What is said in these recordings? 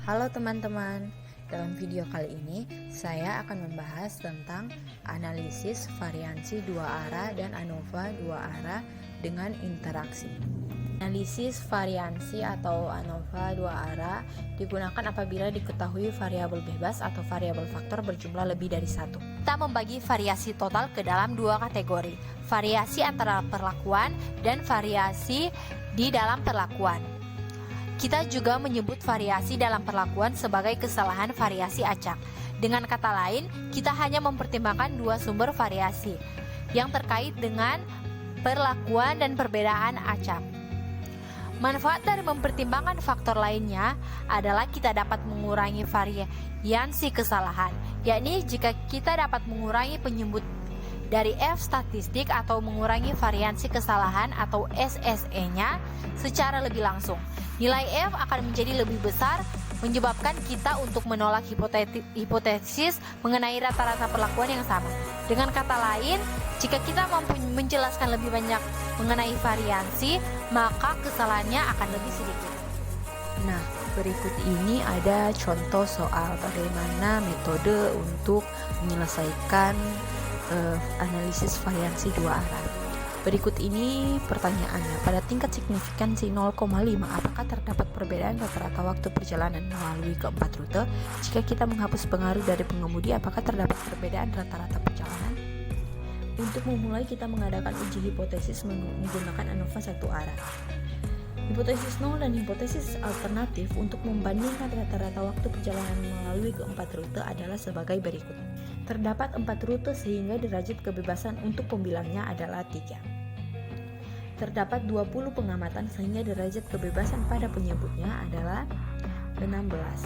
Halo teman-teman, dalam video kali ini saya akan membahas tentang analisis variansi dua arah dan ANOVA dua arah dengan interaksi. Analisis variansi atau ANOVA dua arah digunakan apabila diketahui variabel bebas atau variabel faktor berjumlah lebih dari satu. Kita membagi variasi total ke dalam dua kategori, variasi antara perlakuan dan variasi di dalam perlakuan. Kita juga menyebut variasi dalam perlakuan sebagai kesalahan variasi acak. Dengan kata lain, kita hanya mempertimbangkan dua sumber variasi yang terkait dengan perlakuan dan perbedaan acak. Manfaat dari mempertimbangkan faktor lainnya adalah kita dapat mengurangi variansi kesalahan, yakni jika kita dapat mengurangi penyebut dari F statistik atau mengurangi variansi kesalahan atau SSE-nya secara lebih langsung. Nilai F akan menjadi lebih besar, menyebabkan kita untuk menolak hipotesis mengenai rata-rata perlakuan yang sama. Dengan kata lain, jika kita mampu menjelaskan lebih banyak mengenai variansi, maka kesalahannya akan lebih sedikit. Nah, berikut ini ada contoh soal bagaimana metode untuk menyelesaikan analisis variansi dua arah. Berikut ini pertanyaannya. Pada tingkat signifikansi 0,5, apakah terdapat perbedaan rata-rata waktu perjalanan melalui keempat rute? Jika kita menghapus pengaruh dari pengemudi, apakah terdapat perbedaan rata-rata perjalanan? Untuk memulai, kita mengadakan uji hipotesis menggunakan ANOVA satu arah. Hipotesis 0 dan hipotesis alternatif untuk membandingkan rata-rata waktu perjalanan melalui keempat rute adalah sebagai berikut. Terdapat 4 rute sehingga derajat kebebasan untuk pembilangnya adalah 3. Terdapat 20 pengamatan sehingga derajat kebebasan pada penyebutnya adalah 16.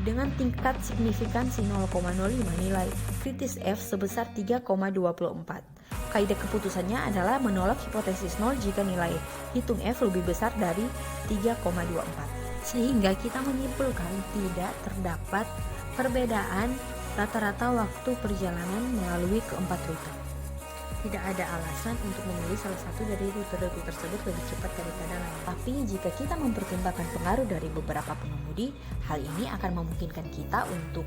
Dengan tingkat signifikansi 0,05, nilai kritis F sebesar 3,24. Kaidah keputusannya adalah menolak hipotesis 0 jika nilai hitung F lebih besar dari 3,24. Sehingga kita menyimpulkan tidak terdapat perbedaan rata-rata waktu perjalanan melalui keempat rute. Tidak ada alasan untuk memilih salah satu dari rute-rute tersebut lebih cepat daripada lain. Tapi jika kita mempertimbangkan pengaruh dari beberapa pengemudi, hal ini akan memungkinkan kita untuk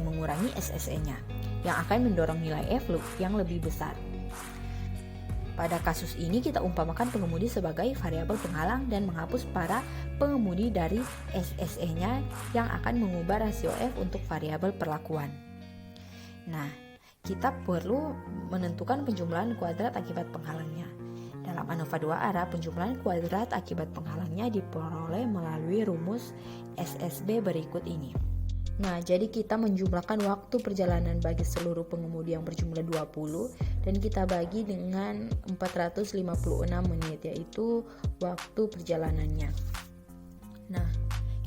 mengurangi SSE-nya, yang akan mendorong nilai F yang lebih besar. Pada kasus ini kita umpamakan pengemudi sebagai variabel penghalang dan menghapus para pengemudi dari SSE-nya yang akan mengubah rasio F untuk variabel perlakuan. Nah, kita perlu menentukan penjumlahan kuadrat akibat penghalangnya. Dalam ANOVA dua arah, penjumlahan kuadrat akibat penghalangnya diperoleh melalui rumus SSB berikut ini. Nah, jadi kita menjumlahkan waktu perjalanan bagi seluruh pengemudi yang berjumlah 20 dan kita bagi dengan 456 menit, yaitu waktu perjalanannya. Nah,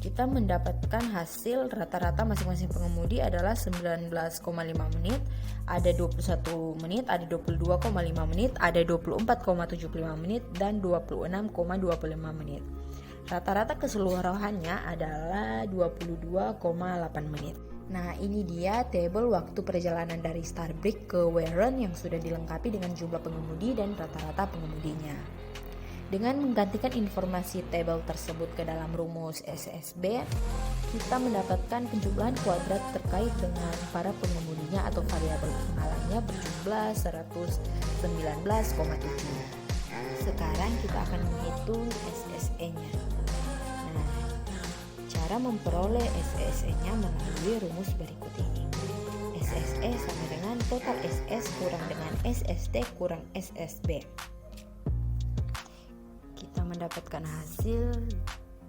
kita mendapatkan hasil rata-rata masing-masing pengemudi adalah 19,5 menit, ada 21 menit, ada 22,5 menit, ada 24,75 menit, dan 26,25 menit. Rata-rata keseluruhannya adalah 22,8 menit. Nah, ini dia tabel waktu perjalanan dari Starbreak ke Warren yang sudah dilengkapi dengan jumlah pengemudi dan rata-rata pengemudinya. Dengan menggantikan informasi tabel tersebut ke dalam rumus SSB, kita mendapatkan penjumlahan kuadrat terkait dengan para pengemudinya atau variabel penghalangnya berjumlah 119,7. Sekarang kita akan menghitung SSE-nya. Nah, cara memperoleh SSE-nya melalui rumus berikut ini. SSE sama dengan total SS kurang dengan SST kurang SSB. Kita mendapatkan hasil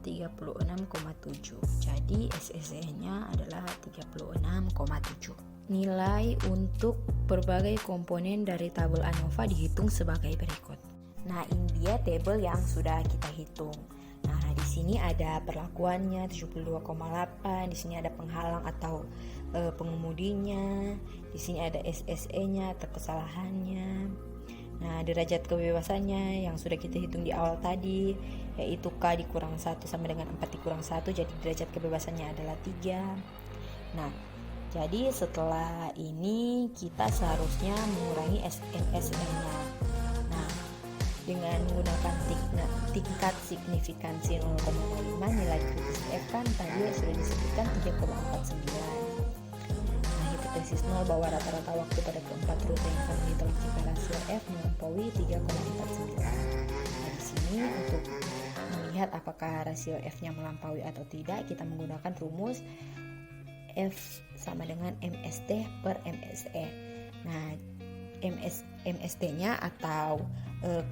36,7. Jadi SSE-nya adalah 36,7. Nilai untuk berbagai komponen dari tabel ANOVA dihitung sebagai berikut. Nah, ini dia tabel yang sudah kita hitung. Nah, di sini ada perlakuannya 72,8, di sini ada penghalang atau pengemudinya, di sini ada SSE-nya atau kesalahannya. Nah, derajat kebebasannya yang sudah kita hitung di awal tadi, yaitu K dikurang 1 sama dengan 4 dikurang 1, jadi derajat kebebasannya adalah 3. Nah, jadi setelah ini kita seharusnya mengurangi SNSM-nya. Nah, dengan menggunakan tingkat signifikansi 0,5, nilai kritis F kan tadi sudah disebutkan 3,49. Nah, hipotesis 0 bahwa rata-rata waktu pada keempat rute yang sama ditolak jika rasio F melampaui 3,49. Nah, di sini untuk melihat apakah rasio F-nya melampaui atau tidak, kita menggunakan rumus F sama dengan MST per MSE. Nah, MST-nya atau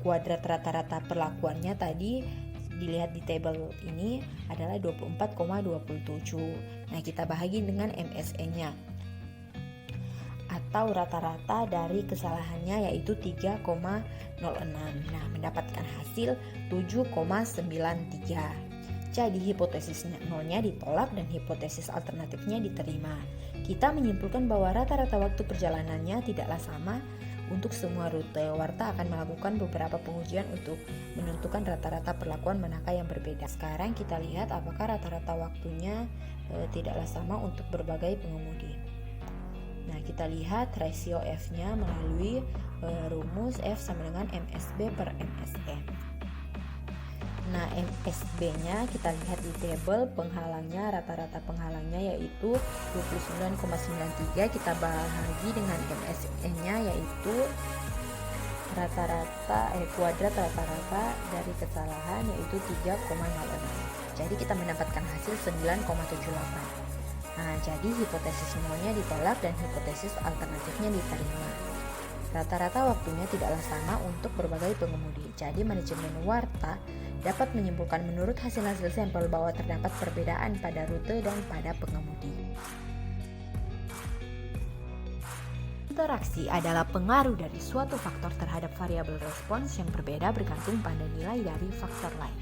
kuadrat rata-rata perlakuannya tadi dilihat di tabel ini adalah 24,27. Nah, kita bahagi dengan MSE-nya atau rata-rata dari kesalahannya yaitu 3,06. Nah, mendapatkan hasil 7,93. Jadi hipotesis nolnya ditolak dan hipotesis alternatifnya diterima. Kita menyimpulkan bahwa rata-rata waktu perjalanannya tidaklah sama untuk semua rute. Warta akan melakukan beberapa pengujian untuk menentukan rata-rata perlakuan manakah yang berbeda. Sekarang kita lihat apakah rata-rata waktunya tidaklah sama untuk berbagai pengemudi. Nah, kita lihat rasio F-nya melalui rumus F sama dengan MSB per MSE. Nah, MSB-nya kita lihat di tabel penghalangnya, rata-rata penghalangnya yaitu 29,93. Kita bahagi dengan MSE-nya yaitu kuadrat rata-rata dari kesalahan yaitu 3,06. Jadi kita mendapatkan hasil 9,78. Nah, jadi hipotesis nolnya ditolak dan hipotesis alternatifnya diterima. Rata-rata waktunya tidaklah sama untuk berbagai pengemudi. Jadi manajemen Warta dapat menyimpulkan menurut hasil-hasil sampel bahwa terdapat perbedaan pada rute dan pada pengemudi. Interaksi adalah pengaruh dari suatu faktor terhadap variabel respons yang berbeda bergantung pada nilai dari faktor lain.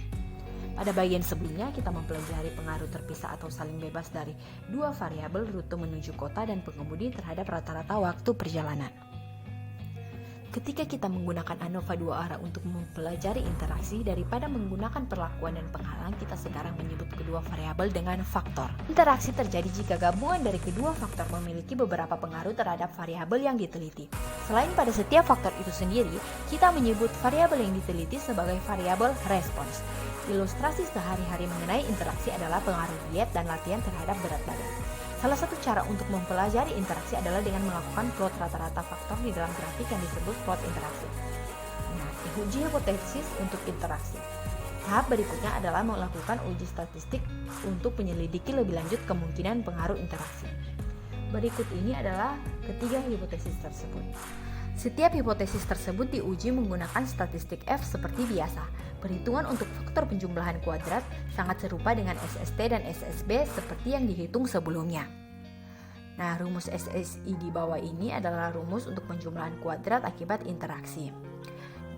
Pada bagian sebelumnya kita mempelajari pengaruh terpisah atau saling bebas dari dua variabel rute menuju kota dan pengemudi terhadap rata-rata waktu perjalanan. Ketika kita menggunakan ANOVA dua arah untuk mempelajari interaksi, daripada menggunakan perlakuan dan penghalang, kita sekarang menyebut kedua variabel dengan faktor. Interaksi terjadi jika gabungan dari kedua faktor memiliki beberapa pengaruh terhadap variabel yang diteliti. Selain pada setiap faktor itu sendiri, kita menyebut variabel yang diteliti sebagai variabel respons. Ilustrasi sehari-hari mengenai interaksi adalah pengaruh diet dan latihan terhadap berat badan. Salah satu cara untuk mempelajari interaksi adalah dengan melakukan plot rata-rata faktor di dalam grafik yang disebut plot interaksi. Nah, uji hipotesis untuk interaksi. Tahap berikutnya adalah melakukan uji statistik untuk menyelidiki lebih lanjut kemungkinan pengaruh interaksi. Berikut ini adalah ketiga hipotesis tersebut. Setiap hipotesis tersebut diuji menggunakan statistik F seperti biasa. Perhitungan untuk faktor penjumlahan kuadrat sangat serupa dengan SST dan SSB seperti yang dihitung sebelumnya. Nah, rumus SSI di bawah ini adalah rumus untuk penjumlahan kuadrat akibat interaksi.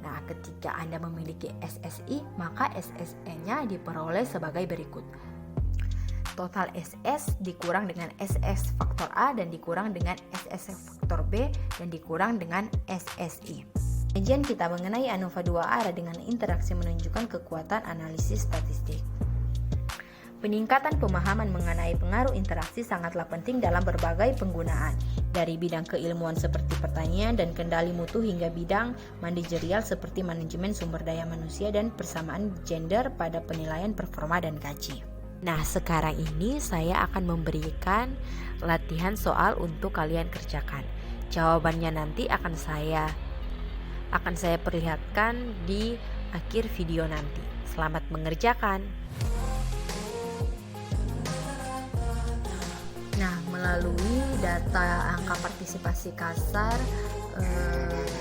Nah, ketika Anda memiliki SSI, maka SSE-nya diperoleh sebagai berikut. Total SS dikurang dengan SS faktor A dan dikurang dengan SS faktor B dan dikurang dengan SSI. Kajian kita mengenai ANOVA dua arah dengan interaksi menunjukkan kekuatan analisis statistik. Peningkatan pemahaman mengenai pengaruh interaksi sangatlah penting dalam berbagai penggunaan, dari bidang keilmuan seperti pertanian dan kendali mutu hingga bidang manajerial seperti manajemen sumber daya manusia dan persamaan gender pada penilaian performa dan gaji. Nah, sekarang ini saya akan memberikan latihan soal untuk kalian kerjakan. Jawabannya nanti akan saya perlihatkan di akhir video nanti. Selamat mengerjakan. Nah, melalui data angka partisipasi kasar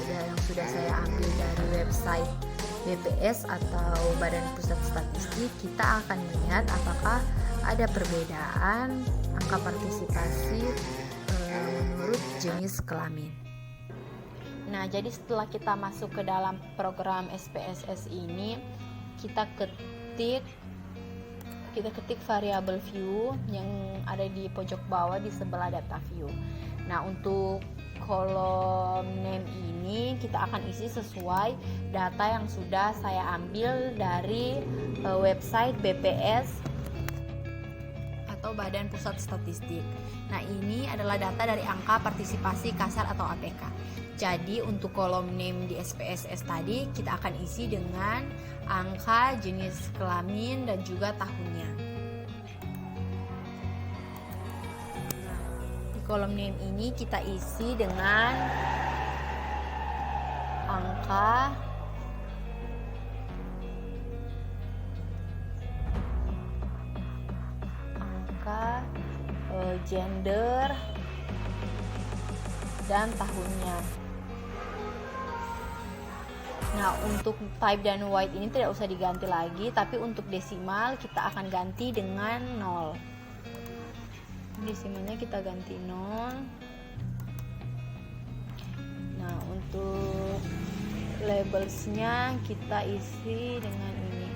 yang sudah saya ambil dari website BPS atau Badan Pusat Statistik, kita akan melihat apakah ada perbedaan angka partisipasi menurut jenis kelamin. Nah, jadi setelah kita masuk ke dalam program SPSS ini, kita ketik variabel view yang ada di pojok bawah di sebelah data view. Nah, untuk kolom name ini kita akan isi sesuai data yang sudah saya ambil dari website BPS atau Badan Pusat Statistik. Nah, ini adalah data dari angka partisipasi kasar atau APK. Jadi untuk kolom name di SPSS tadi kita akan isi dengan angka, jenis kelamin, dan juga tahunnya. kolom name ini kita isi dengan angka, gender, dan tahunnya. Nah, untuk type dan weight ini tidak usah diganti lagi, tapi untuk desimal kita akan ganti dengan 0. Desimalnya kita ganti 0. Nah, untuk labelsnya kita isi dengan ini.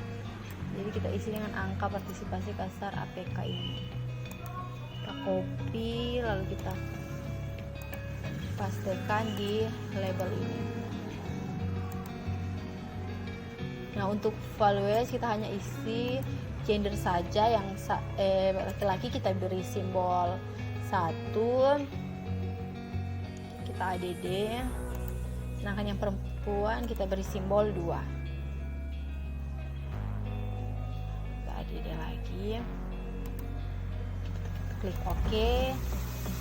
Jadi kita isi dengan angka partisipasi kasar APK ini. Kita copy lalu kita pastekan di label ini. Nah, untuk values kita hanya isi gender saja, yang laki-laki kita beri simbol 1, kita ADD, sedangkan yang perempuan kita beri simbol 2. Kita ADD lagi, klik OK.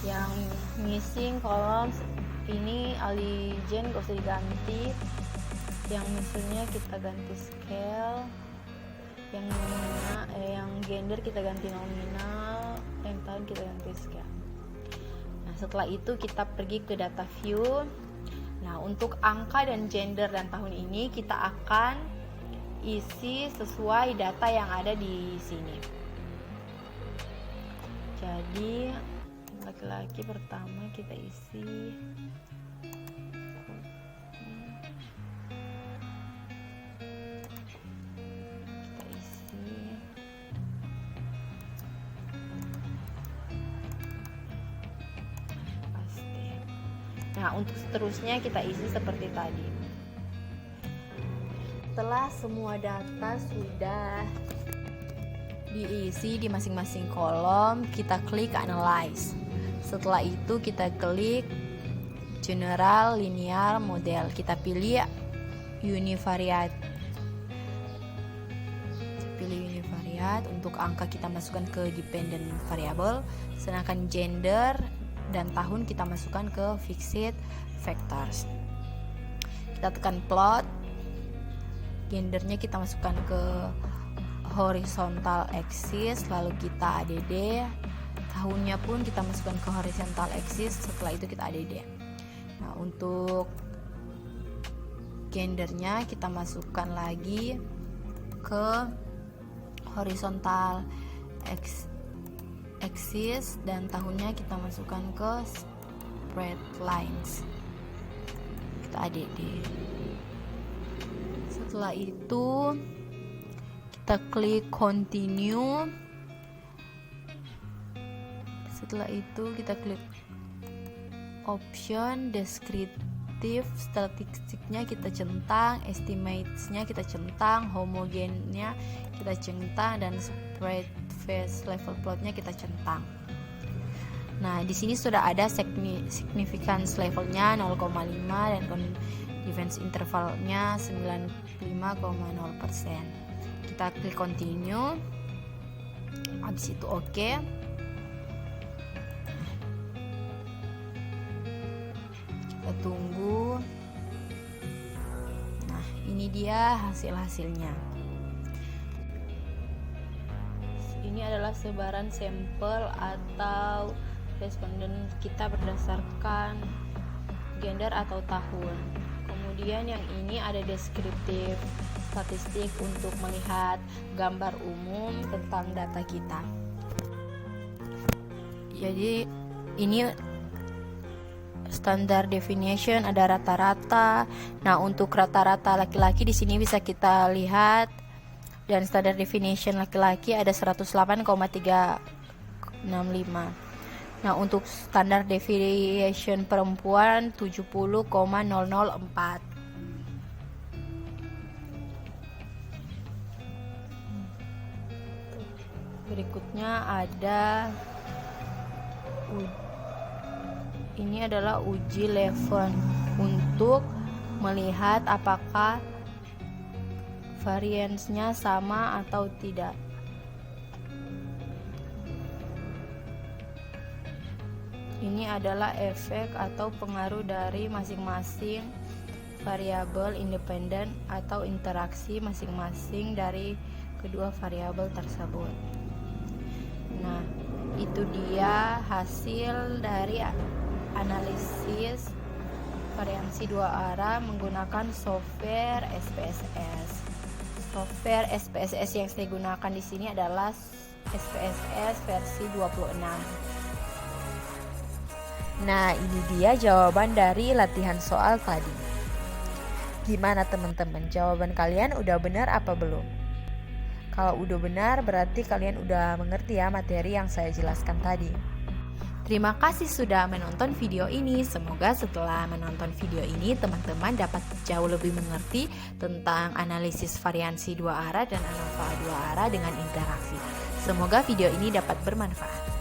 Yang missing kolom ini aligen gak usah diganti, yang misalnya kita ganti scale, yang gender kita ganti nominal, yang tahun kita ganti scale. Nah, setelah itu kita pergi ke data view. Nah, untuk angka dan gender dan tahun ini kita akan isi sesuai data yang ada di sini. Jadi laki-laki pertama kita isi Nah, untuk seterusnya kita isi seperti tadi. Setelah semua data sudah diisi di masing-masing kolom, kita klik Analyze. Setelah itu kita klik General Linear Model. Kita pilih Univariate. Untuk angka kita masukkan ke dependent variable, sedangkan gender dan tahun kita masukkan ke fixed vectors. Kita tekan plot, gendernya kita masukkan ke horizontal axis, lalu kita ADD, tahunnya pun kita masukkan ke horizontal axis, setelah itu kita ADD. Nah, untuk gendernya kita masukkan lagi ke horizontal axis dan tahunnya kita masukkan ke spread lines, kita ADD. Setelah itu kita klik continue. Setelah itu kita klik option descriptive, statistiknya kita centang, estimatesnya kita centang, homogennya kita centang, dan spread phase level plotnya kita centang. Nah, di sini sudah ada significance levelnya 0,5 dan confidence intervalnya 95,0%. Kita klik continue, habis itu OK. Kita tunggu. Nah, ini dia hasilnya. Ini adalah sebaran sampel atau responden kita berdasarkan gender atau tahun. Kemudian yang ini ada deskriptif statistik untuk melihat gambar umum tentang data kita. Jadi ini standard definition, ada rata-rata. Nah, untuk rata-rata laki-laki di sini bisa kita lihat, dan standard definition laki-laki ada 108,365. Nah, untuk standard deviation perempuan 70,004. Berikutnya ada ini adalah uji Levin untuk melihat apakah variansnya sama atau tidak. Ini adalah efek atau pengaruh dari masing-masing variabel independen atau interaksi masing-masing dari kedua variabel tersebut. Nah, itu dia hasil dari analisis variansi dua arah menggunakan software SPSS. Software SPSS yang saya gunakan di sini adalah SPSS versi 26. Nah, ini dia jawaban dari latihan soal tadi. Gimana teman-teman? Jawaban kalian udah benar apa belum? Kalau udah benar, berarti kalian udah mengerti ya materi yang saya jelaskan tadi. Terima kasih sudah menonton video ini. Semoga setelah menonton video ini, teman-teman dapat jauh lebih mengerti tentang analisis variansi dua arah dan ANOVA dua arah dengan interaksi. Semoga video ini dapat bermanfaat.